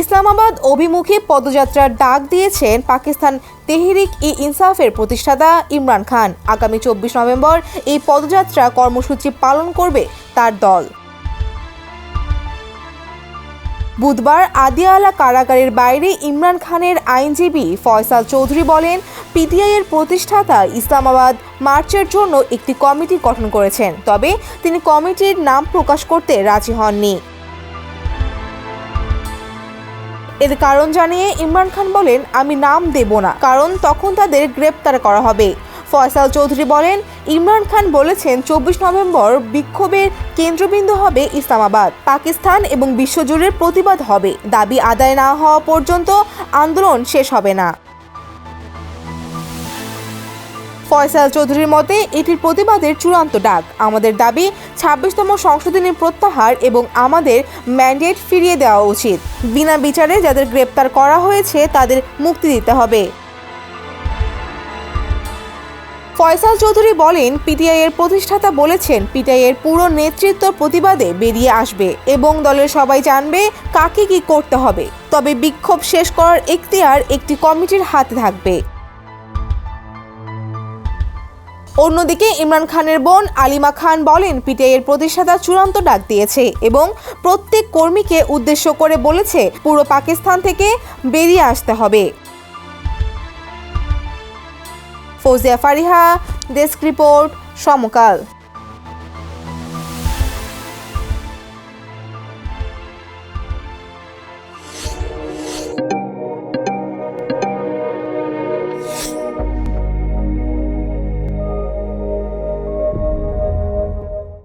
ইসলামাবাদ অভিমুখী পদযাত্রার ডাক দিয়েছেন পাকিস্তান তেহরিক-ই-ইনসাফের প্রতিষ্ঠাতা ইমরান খান। আগামী 24 নভেম্বর এই পদযাত্রা কর্মসূচি পালন করবে তার দল। বুধবার আদিয়ালা কারাগারের বাইরে ইমরান খানের আইনজীবী ফয়সাল চৌধুরী বলেন, পিটিআইয়ের প্রতিষ্ঠাতা ইসলামাবাদ মার্চের জন্য একটি কমিটি গঠন করেছেন, তবে তিনি কমিটির নাম প্রকাশ করতে রাজি হননি। এর কারণ জানিয়ে ইমরান খান বলেন, আমি নাম দেব না, কারণ তখন তাদের গ্রেপ্তার করা হবে। ফয়সাল চৌধুরী বলেন, ইমরান খান বলেছেন 24 নভেম্বর বিক্ষোভের কেন্দ্রবিন্দু হবে ইসলামাবাদ। পাকিস্তান এবং বিশ্বজুড়ে প্রতিবাদ হবে। দাবি আদায় না হওয়া পর্যন্ত আন্দোলন শেষ হবে না। ফয়সাল চৌধুরীর মতে, এটির প্রতিবাদের চূড়ান্ত ডাক। আমাদের দাবি 26তম সংশোধনী প্রত্যাহার এবং আমাদের ম্যান্ডেট ফিরিয়ে দেওয়া উচিত। বিনা বিচারে যাদের গ্রেপ্তার করা হয়েছে তাদের মুক্তি দিতে হবে। ফয়সাল চৌধুরী বলেন, পিটিআইয়ের প্রতিষ্ঠাতা বলেছেন পিটিআইয়ের পুরো নেতৃত্ব প্রতিবাদে বেরিয়ে আসবে এবং দলের সবাই জানবে কাকে কি করতে হবে। তবে বিক্ষোভ শেষ করার এখতিয়ার একটি কমিটির হাতে থাকবে। অন্যদিকে ইমরান খানের বোন আলিমা খান বলেন, পিটিআইয়ের প্রতিষ্ঠাতা চূড়ান্ত ডাক দিয়েছে এবং প্রত্যেক কর্মীকে উদ্দেশ্য করে বলেছে পুরো পাকিস্তান থেকে বেরিয়ে আসতে হবে। ফৌজিয়া ফারিহা, ডেস্ক রিপোর্ট, সমকাল।